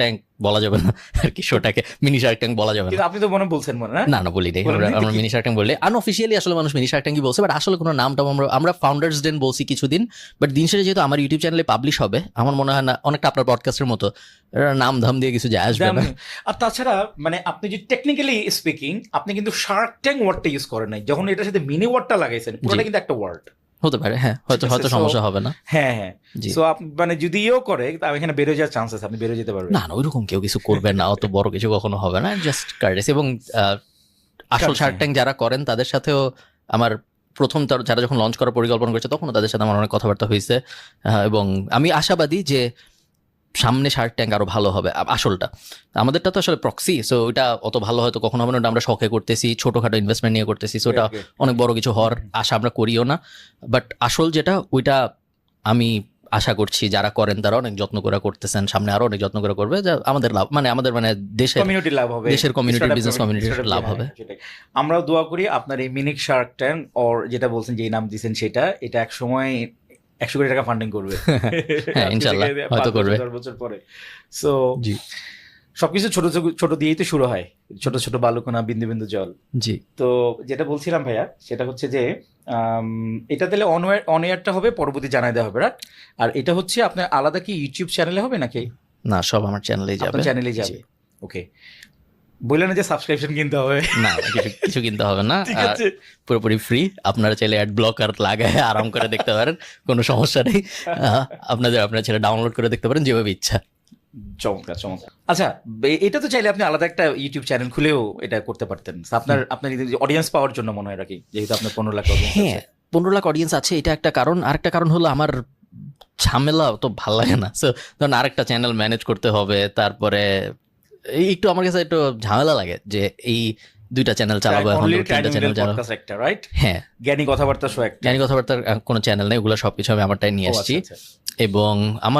Tank বলা যাবে না আর কি, শোটাকে মিনি শার্ক ট্যাঙ্ক বলা যাবে কিন্তু না। আপনি তো মনে বলছেন মনে না? না না বলি নাই, আমরা মিনি শার্ক ট্যাঙ্ক বললে আনঅফিসিয়ালি আসলে মানুষ মিনি শার্ক ট্যাঙ্কই বলছে, বাট আসলে কোনো নামটা আমরা ফাউন্ডার্স ডে বলছি কিছুদিন, বাট দিন শেষে যেহেতু আমার ইউটিউব চ্যানেলে পাবলিশ হবে, আমার মনে হয় না অনেকটা আপনার পডকাস্টের মতো নাম ধাম দিয়ে কিছু যায় আসবে না। আর তাছাড়া মানে আপনি যদি টেকনিক্যালি স্পিকিং, আপনি কিন্তু শার্ক ট্যাঙ্ক ওয়ার্ডটা ইউজ করেন নাই, যখন এটার সাথে মিনি ওয়ার্ডটা লাগাইছেন, পুরোটা কিন্তু একটা ওয়ার্ড হতে পারে, হ্যাঁ, হয়তো ঠিক আছে, so- সমস্যা হবে না। হ্যাঁ হ্যাঁ। জি। সো মানে যদিও করে আমি এখানে বেরো যাওয়ার চান্স আছে, আপনি বেরো যেতে পারবেন। না না ওইরকম কেউ কিছু করবে না, অত বড় কিছু কখনো হবে না, জাস্ট কার্ডেস। এবং আসল শার্ক ট্যাঙ্ক যারা করেন তাদের সাথেও আমার প্রথম যারা যখন লঞ্চ করার পরিকল্পনা করছে তখনও তাদের সাথে আমার অনেক কথাবার্তা হয়েছে, এবং আমি আশাবাদী যে সামনে শার্ক ট্যাঙ্ক আরো ভালো হবে। আসলটা আমাদেরটা তো আসলে প্রক্সি, সো ওইটা অত ভালো হয়তো কখনো হবে না, ওটা আমরা শখে করতেছি, ছোটখাটো ইনভেস্টমেন্ট নিয়ে করতেছি, সো ওটা অনেক বড় কিছু হওয়ার আশা আমরা করিও না। বাট আসল যেটা ওইটা আমি আশা করছি যারা করেন তারা অনেক যত্ন করে করতেছেন, সামনে আরো অনেক যত্ন করে করবে, যা আমাদের লাভ, মানে আমাদের মানে দেশের কমিউনিটি লাভ হবে, দেশের community, startup business community startup লাভ হ্যাঁ, হবে। সেটাই। আমরাও দোয়া করি আপনার এই মিনি শার্ক ট্যাঙ্ক ওর যেটা বলছেন যে নাম দিয়েছেন সেটা, এটা এক সময় 100 কোটি টাকা ফান্ডিং করবে। হ্যাঁ, ইনশাআল্লাহ, আজকে থেকে হয়তো 5 করবে। 10 বছর পরে। সো জি সবকিছু ছোট ছোট দিয়েই তো শুরু হয়, ছোট ছোট বালুকণা, বিন্দু বিন্দু জল। জি তো যেটা বলছিলাম ভাইয়া, সেটা হচ্ছে যে এটা তাহলে অন এয়ারটা হবে, পরবর্তী জানাই দেওয়া হবে, রাইট? আর এটা হচ্ছে আপনার আলাদা কি ইউটিউব চ্যানেলে হবে নাকি না, সব আমার চ্যানেলেই যাবে। আপনার চ্যানেলেই যাবে? ওকে, বললেন না যে সাবস্ক্রিপশন কিনতে হবে? না কিছু কিনতে হবে না, ঠিক আর আছে। পুরোপুরি ফ্রি। আপনারা চাইলে অ্যাড ব্লকার লাগায় আরাম করে দেখতে পারেন, কোনো সমস্যা নেই। আপনার ছেলে ডাউনলোড করে দেখতে পারেন যেভাবে ইচ্ছা। চমৎকার চমৎকার। আচ্ছা, এটা তো চাইলে আপনি আলাদা একটা ইউটিউব চ্যানেল খুলেও এটা করতে পারতেন, আপনার অডিয়েন্স পাওয়ার জন্য মনে হয় নাকি, যেহেতু আপনার 15 লাখ audience আছে। হ্যাঁ, 15 লাখ অডিয়েন্স আছে, এটা একটা কারণ। আরেকটা কারণ হলো আমার ঝামেলা তো ভাল লাগে না, সো ধরুন আরেকটা চ্যানেল ম্যানেজ করতে হবে, তারপরে একটু আমার কাছে একটু ঝামেলা লাগে যে এই দুইটা চ্যানেল চালাবো, এখন Only তিনটা Crime চ্যানেল Middle চালাবো। podcast একটা, right? হ্যাঁ, জ্ঞানী কথাবার্তা শো একটা। জানি কথাবার্তার কোনো চ্যানেল নেই, ওগুলো সবকিছু আমি আমারটাই নিয়ে ও, আসছি। আচ্ছা, আচ্ছা। এবং আমার